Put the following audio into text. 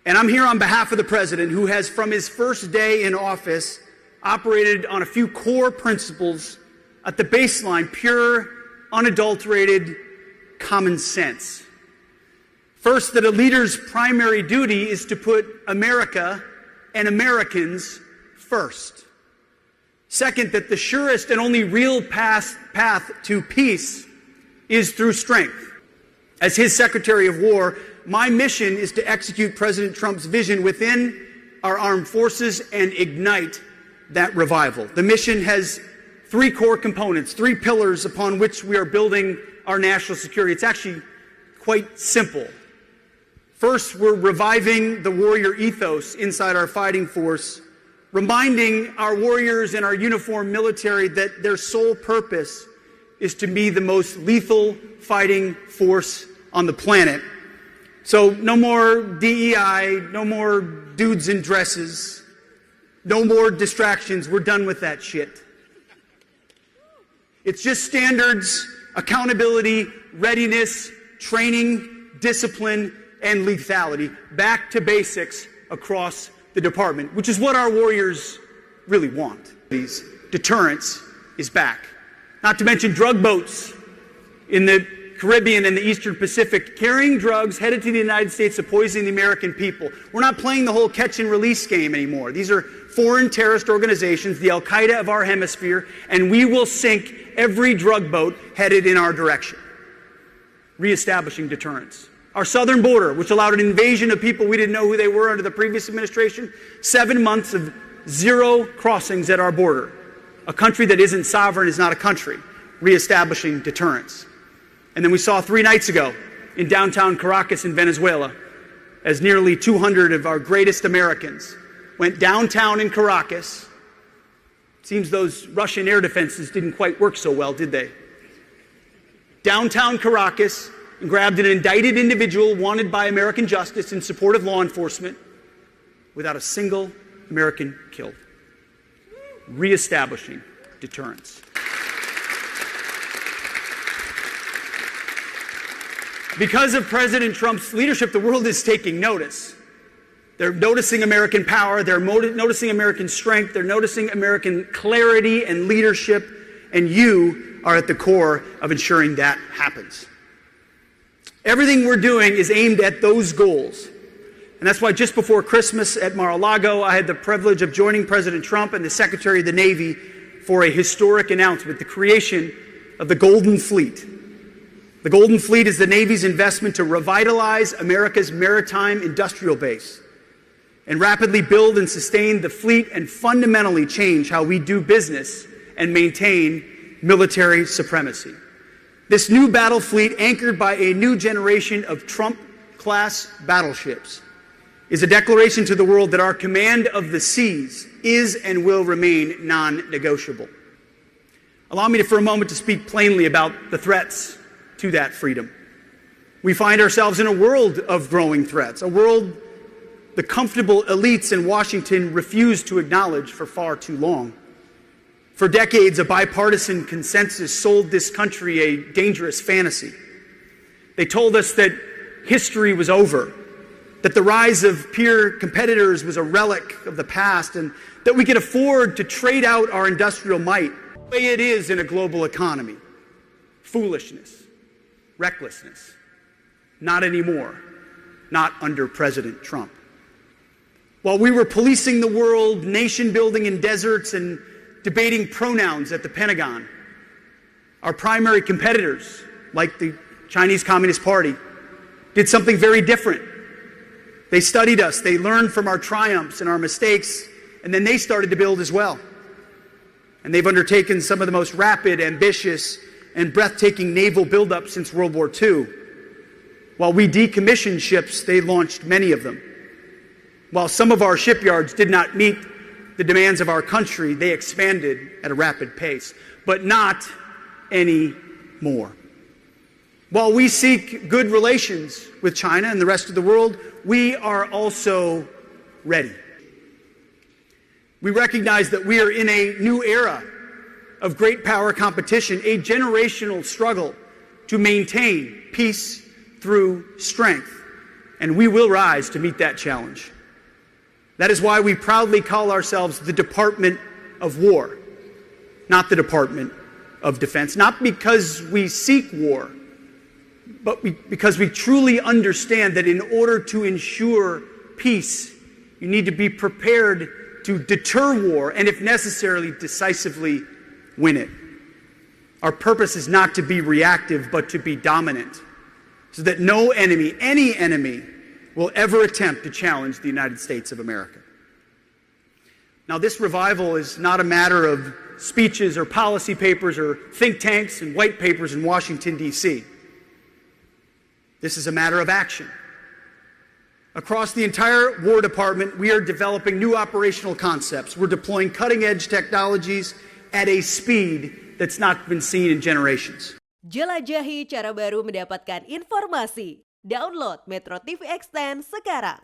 And I'm here on behalf of the president, who has, from his first day in office, operated on a few core principles at the baseline: pure, unadulterated common sense. First, that a leader's primary duty is to put America and Americans first. Second, that the surest and only real path to peace is through strength. As his Secretary of War, my mission is to execute President Trump's vision within our armed forces and ignite that revival. The mission has three core components, three pillars upon which we are building our national security. It's actually quite simple. First, we're reviving the warrior ethos inside our fighting force, reminding our warriors and our uniformed military that their sole purpose is to be the most lethal fighting force on the planet. So no more DEI, no more dudes in dresses, no more distractions. We're done with that shit. It's just standards, accountability, readiness, training, discipline, and lethality. Back to basics across the department, which is what our warriors really want. Deterrence is back. Not to mention drug boats in the Caribbean and the Eastern Pacific carrying drugs headed to the United States to poison the American people. We're not playing the whole catch and release game anymore. These are foreign terrorist organizations, the Al-Qaeda of our hemisphere, and we will sink every drug boat headed in our direction. Reestablishing deterrence. Our southern border, which allowed an invasion of people we didn't know who they were under the previous administration, 7 months of zero crossings at our border. A country that isn't sovereign is not a country. Reestablishing deterrence. And then we saw 3 nights ago in downtown Caracas in Venezuela, as nearly 200 of our greatest Americans went downtown in Caracas. Seems those Russian air defenses didn't quite work so well, did they? Downtown Caracas, and grabbed an indicted individual wanted by American justice in support of law enforcement without a single American killed. Reestablishing deterrence. Because of President Trump's leadership, the world is taking notice. They're noticing American power, they're noticing American strength, they're noticing American clarity and leadership, and you are at the core of ensuring that happens. Everything we're doing is aimed at those goals. And that's why just before Christmas at Mar-a-Lago, I had the privilege of joining President Trump and the Secretary of the Navy for a historic announcement, the creation of the Golden Fleet. The Golden Fleet is the Navy's investment to revitalize America's maritime industrial base and rapidly build and sustain the fleet and fundamentally change how we do business and maintain military supremacy. This new battle fleet, anchored by a new generation of Trump-class battleships, is a declaration to the world that our command of the seas is and will remain non-negotiable. Allow me for a moment to speak plainly about the threats to that freedom. We find ourselves in a world of growing threats, a world the comfortable elites in Washington refuse to acknowledge for far too long. For decades, a bipartisan consensus sold this country a dangerous fantasy. They told us that history was over, that the rise of peer competitors was a relic of the past, and that we could afford to trade out our industrial might the way it is in a global economy. Foolishness, recklessness. Not anymore. Not under President Trump. While we were policing the world, nation building in deserts, and debating pronouns at the Pentagon, our primary competitors, like the Chinese Communist Party, did something very different. They studied us, they learned from our triumphs and our mistakes, and then they started to build as well. And they've undertaken some of the most rapid, ambitious, and breathtaking naval buildups since World War II. While we decommissioned ships, they launched many of them. While some of our shipyards did not meet the demands of our country, they expanded at a rapid pace, but not anymore. While we seek good relations with China and the rest of the world, we are also ready. We recognize that we are in a new era of great power competition, a generational struggle to maintain peace through strength. and we will rise to meet that challenge. That is why we proudly call ourselves the Department of War, not the Department of Defense, not because we seek war, but because we truly understand that in order to ensure peace, you need to be prepared to deter war and, if necessary, decisively win it. Our purpose is not to be reactive, but to be dominant, so that no enemy, any enemy, will ever attempt to challenge the United States of America. Now, this revival is not a matter of speeches or policy papers or think tanks and white papers in Washington, D.C. This is a matter of action. Across the entire War Department, we are developing new operational concepts. We're deploying cutting-edge technologies at a speed that's not been seen in generations. Jelajahi cara baru mendapatkan informasi. Download MetroTV Extend sekarang.